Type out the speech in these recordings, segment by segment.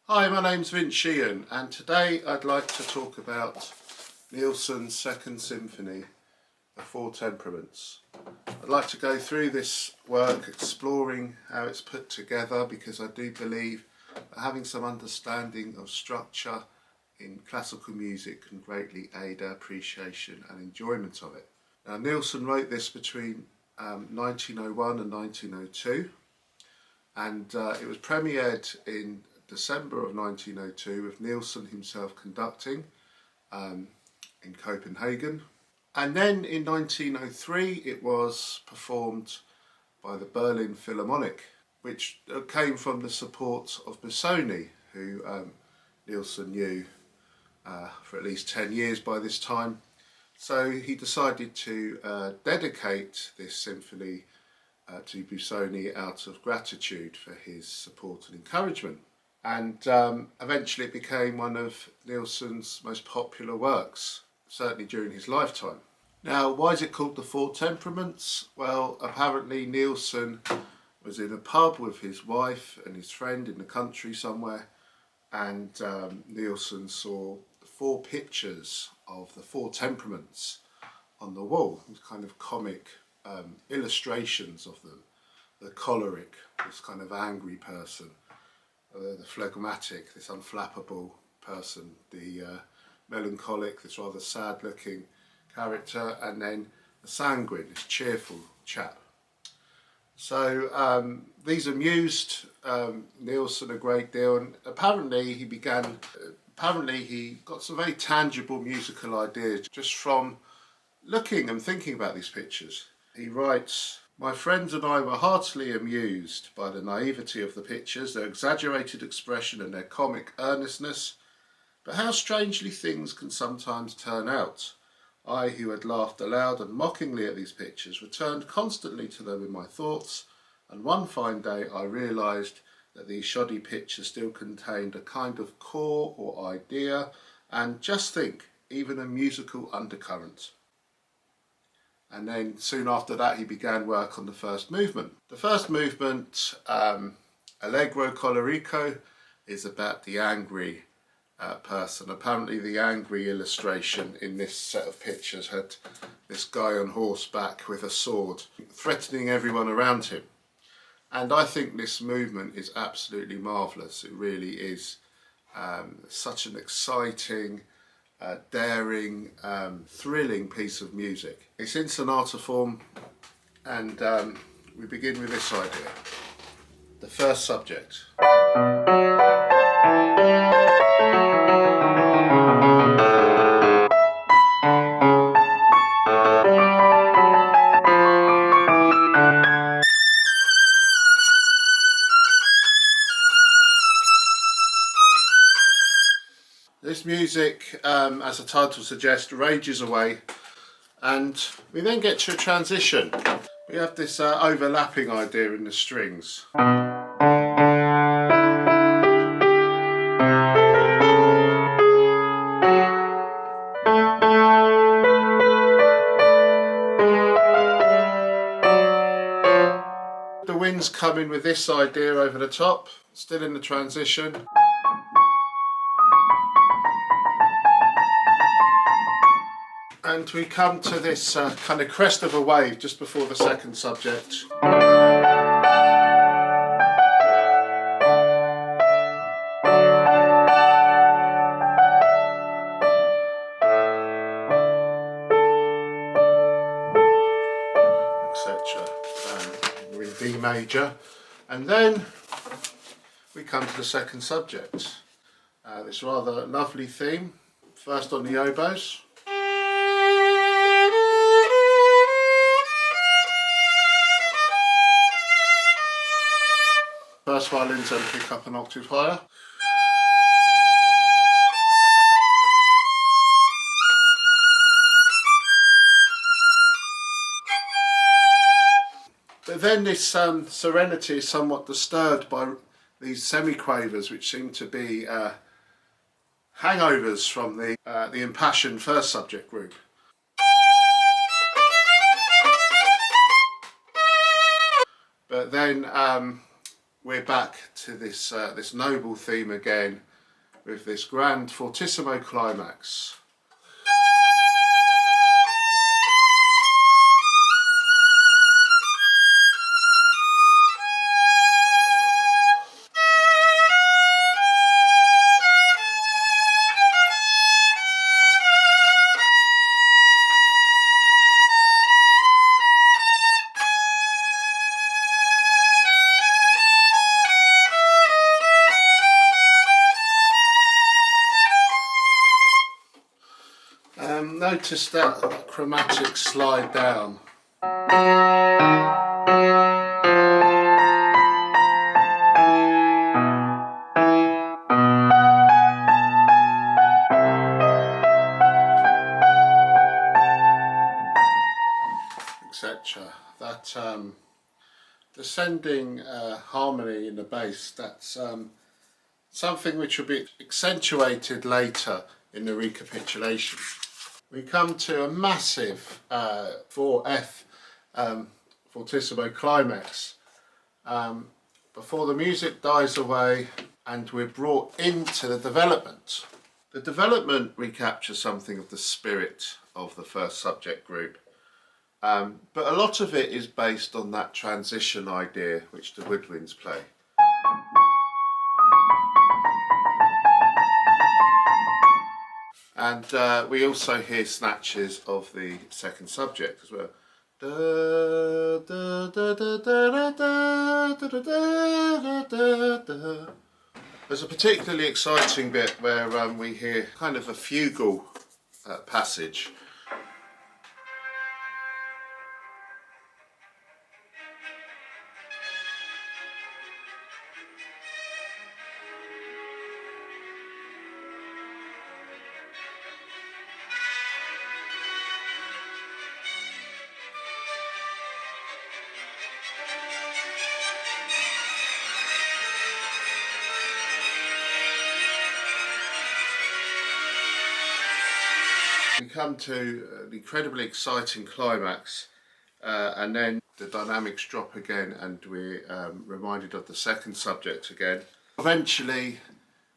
Hi, my name's Sheehan, and today I'd like to talk about Nielsen's Second Symphony, The Four Temperaments. I'd like to go through this work, exploring how it's put together, because I do believe that having some understanding of structure in classical music can greatly aid our appreciation and enjoyment of it. Now, Nielsen wrote this between 1901 and 1902, and it was premiered in December of 1902 with Nielsen himself conducting in Copenhagen, and then in 1903 it was performed by the Berlin Philharmonic, which came from the support of Busoni, who Nielsen knew for at least 10 years by this time. So he decided to dedicate this symphony to Busoni out of gratitude for his support and encouragement. And eventually it became one of Nielsen's most popular works, certainly during his lifetime. Now, why is it called The Four Temperaments? Well, apparently Nielsen was in a pub with his wife and his friend in the country somewhere, and Nielsen saw four pictures of the four temperaments on the wall, these kind of comic illustrations of them. The choleric, this kind of angry person, the phlegmatic, this unflappable person, the melancholic, this rather sad looking character, and then the sanguine, this cheerful chap. So these amused Nielsen a great deal, and apparently he got some very tangible musical ideas just from looking and thinking about these pictures. He writes, "My friends and I were heartily amused by the naivety of the pictures, their exaggerated expression and their comic earnestness. But how strangely things can sometimes turn out. I, who had laughed aloud and mockingly at these pictures, returned constantly to them in my thoughts, and one fine day I realised that these shoddy pictures still contained a kind of core or idea, and just think, even a musical undercurrent." And then soon after that he began work on the first movement. The first movement, Allegro Colorico, is about the angry person. Apparently the angry illustration in this set of pictures had this guy on horseback with a sword threatening everyone around him. And I think this movement is absolutely marvellous. It really is such an exciting, daring, thrilling piece of music. It's in sonata form, and we begin with this idea. The first subject. This music, as the title suggests, rages away, and we then get to a transition. We have this overlapping idea in the strings. The winds come in with this idea over the top, still in the transition. And we come to this kind of crest of a wave just before the second subject. Etc. We're in D major. And then we come to the second subject. This rather lovely theme, first on the oboes. First violins then pick up an octave higher. But then this serenity is somewhat disturbed by these semiquavers, which seem to be hangovers from the impassioned first subject group. But then we're back to this this noble theme again with this grand fortissimo climax. Notice that chromatic slide down. Etc. That descending harmony in the bass, that's something which will be accentuated later in the recapitulation. We come to a massive 4F fortissimo climax before the music dies away and we're brought into the development. The development recaptures something of the spirit of the first subject group, but a lot of it is based on that transition idea which the woodwinds play. And we also hear snatches of the second subject as well. There's a particularly exciting bit where we hear kind of a fugal passage. We come to an incredibly exciting climax and then the dynamics drop again and we're reminded of the second subject again. Eventually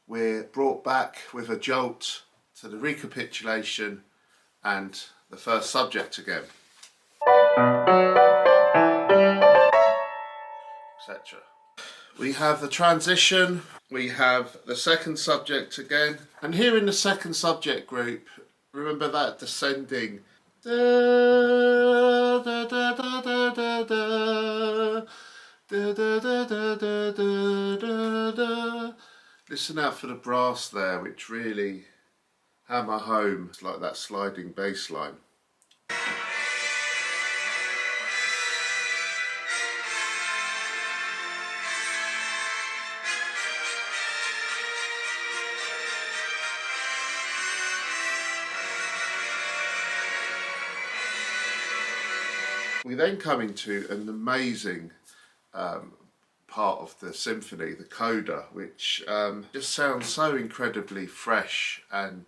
we're brought back with a jolt to the recapitulation and the first subject again, etc. We have the transition, we have the second subject again, and here in the second subject group, remember that descending listen out for the brass there, which really hammer home. It's like that sliding bass line. We then come into an amazing part of the symphony, the Coda, which just sounds so incredibly fresh and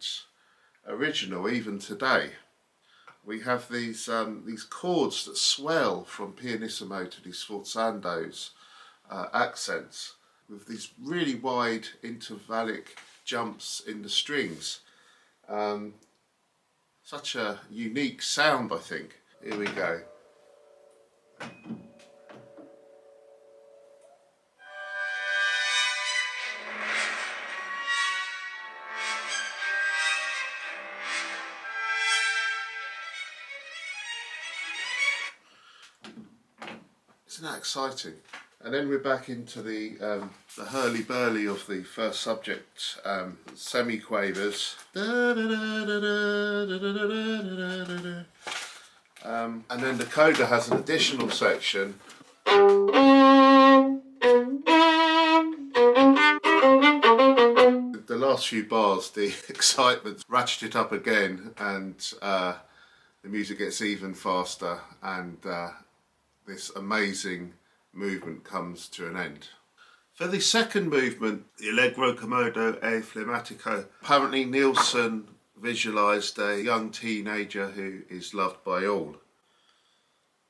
original even today. We have these chords that swell from pianissimo to these sforzandos accents with these really wide intervallic jumps in the strings. Such a unique sound, I think. Here we go. Isn't that exciting? And then we're back into the hurly-burly of the first subject, semi-quavers. And then the Coda has an additional section. The last few bars, the excitement ratcheted up again and the music gets even faster and this amazing movement comes to an end. For the second movement, the Allegro comodo e flegmatico, apparently Nielsen visualised a young teenager who is loved by all.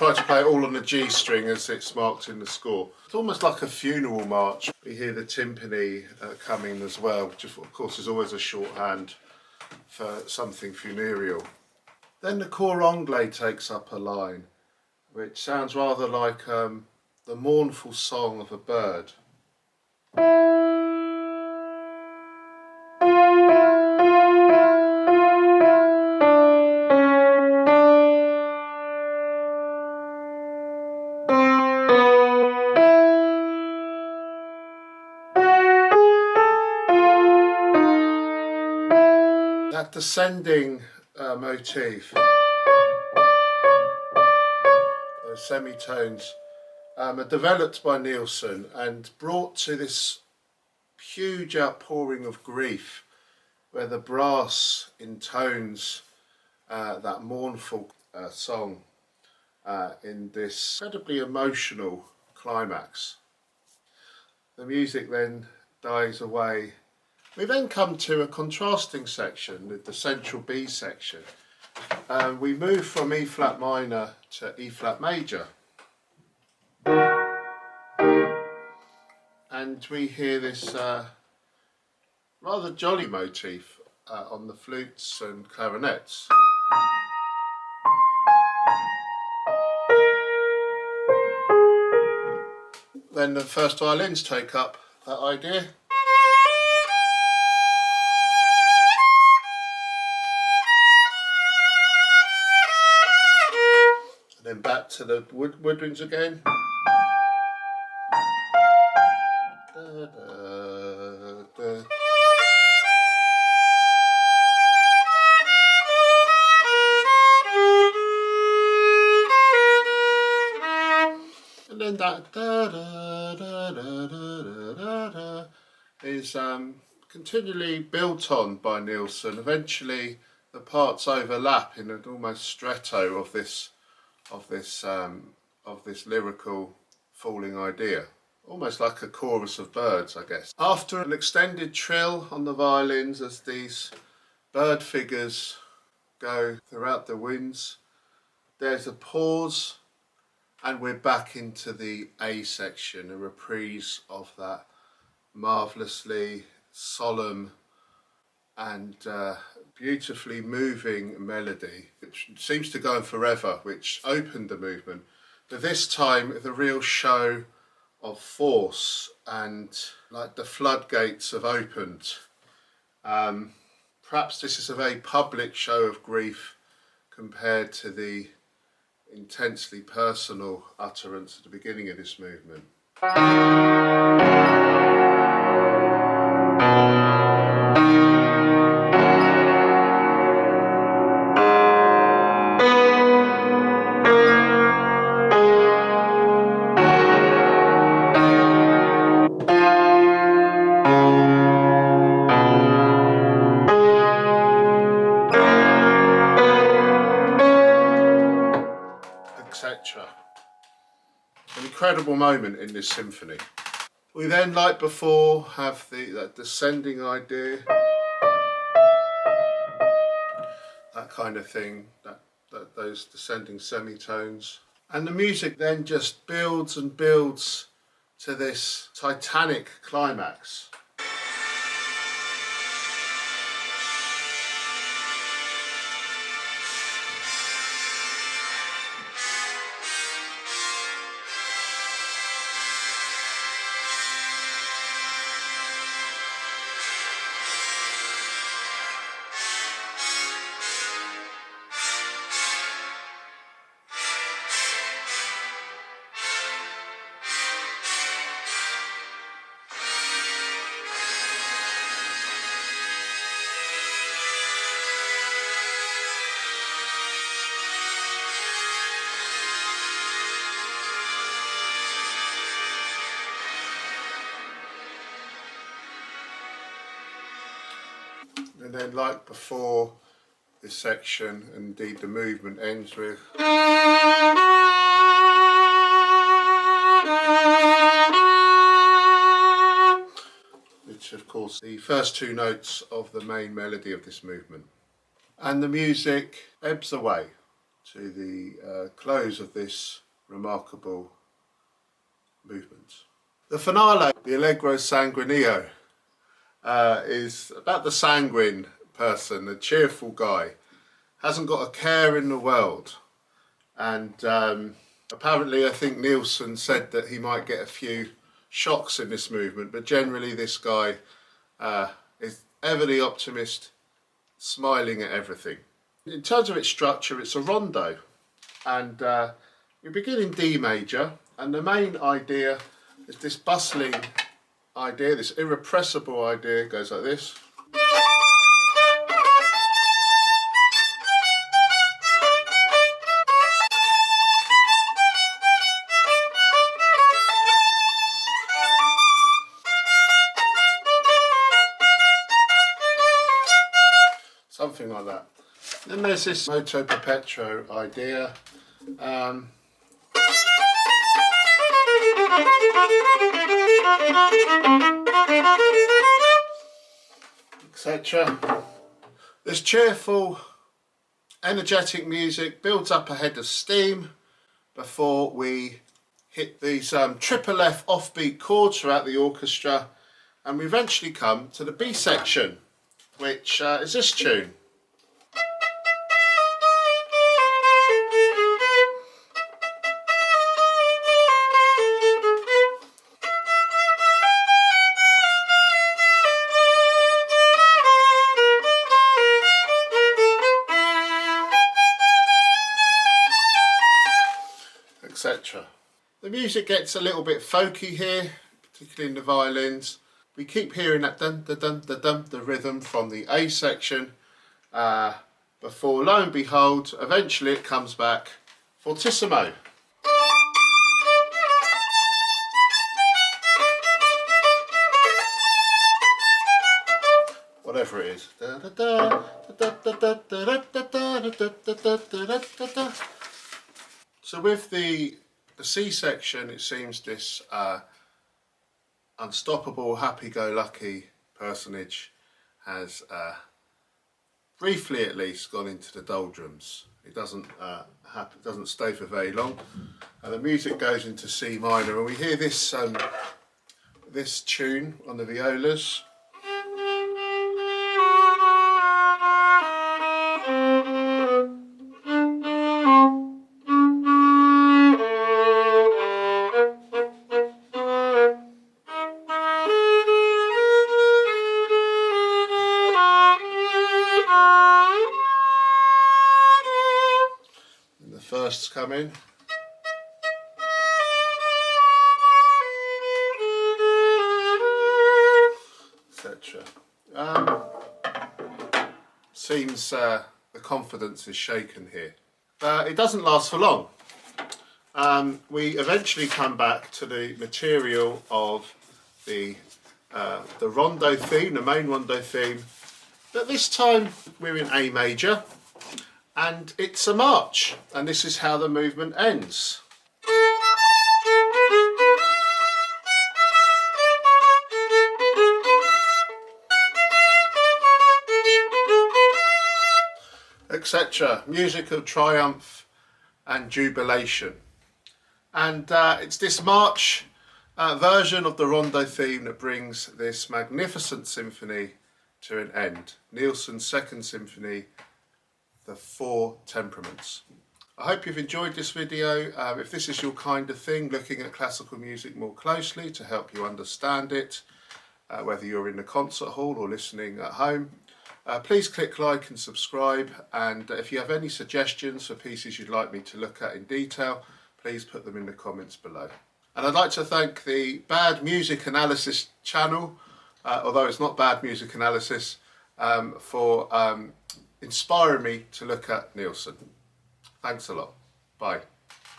try to play it all on the G string as it's marked in the score. It's almost like a funeral march. We hear the timpani coming as well, which of course is always a shorthand for something funereal. Then the cor anglais takes up a line, which sounds rather like the mournful song of a bird. That descending motif, those semitones, are developed by Nielsen and brought to this huge outpouring of grief where the brass intones that mournful song in this incredibly emotional climax. The music then dies away. We then come to a contrasting section, the central B section. We move from E flat minor to E flat major. And we hear this rather jolly motif on the flutes and clarinets. Then the first violins take up that idea. And then back to the woodwinds again. Da, da, da. And then that da, da, da, da, da, da, da, is continually built on by Nielsen. Eventually the parts overlap in an almost stretto of this lyrical falling idea. Almost like a chorus of birds, I guess. After an extended trill on the violins as these bird figures go throughout the winds, there's a pause and we're back into the A section, a reprise of that marvellously solemn and beautifully moving melody, which seems to go on forever, which opened the movement. But this time the real show of force and like the floodgates have opened. Perhaps this is a very public show of grief compared to the intensely personal utterance at the beginning of this movement. Etc. An incredible moment in this symphony. We then, like before, have that descending idea, that kind of thing, those descending semitones, and the music then just builds and builds to this titanic climax. And then, like before, this section, and indeed the movement, ends with which of course the first two notes of the main melody of this movement. And the music ebbs away. to the close of this remarkable movement. The finale, the Allegro sanguineo, is about the sanguine person, a cheerful guy, hasn't got a care in the world, and apparently I think Nielsen said that he might get a few shocks in this movement, but generally this guy is ever the optimist, smiling at everything. In terms of its structure, it's a rondo, and we begin in D major, and the main idea is this bustling idea, this irrepressible idea, goes like this. Something like that. Then there's this moto perpetuo idea. Etc. This cheerful, energetic music builds up a head of steam before we hit these triple F offbeat chords throughout the orchestra, and we eventually come to the B section, which is this tune. Etc. The music gets a little bit folky here, particularly in the violins. We keep hearing that dun dun dun dun dun, the rhythm from the A section, before, lo and behold, eventually it comes back fortissimo. Whatever it is. So with the C section, it seems this unstoppable, happy-go-lucky personage has, briefly at least, gone into the doldrums. It doesn't stay for very long, and the music goes into C minor, and we hear this this tune on the violas. Firsts come in. Etc. Seems the confidence is shaken here. It doesn't last for long. We eventually come back to the material of the rondo theme, the main rondo theme, but this time we're in A major. And it's a march, and this is how the movement ends. Etc. Music of triumph and jubilation. And it's this march version of the rondo theme that brings this magnificent symphony to an end. Nielsen's Second Symphony, the Four Temperaments. I hope you've enjoyed this video. If this is your kind of thing, looking at classical music more closely to help you understand it, whether you're in the concert hall or listening at home, please click like and subscribe, and if you have any suggestions for pieces you'd like me to look at in detail, please put them in the comments below. And I'd like to thank the Bad Music Analysis channel, although it's not Bad Music Analysis, for inspiring me to look at Nielsen. Thanks a lot. Bye.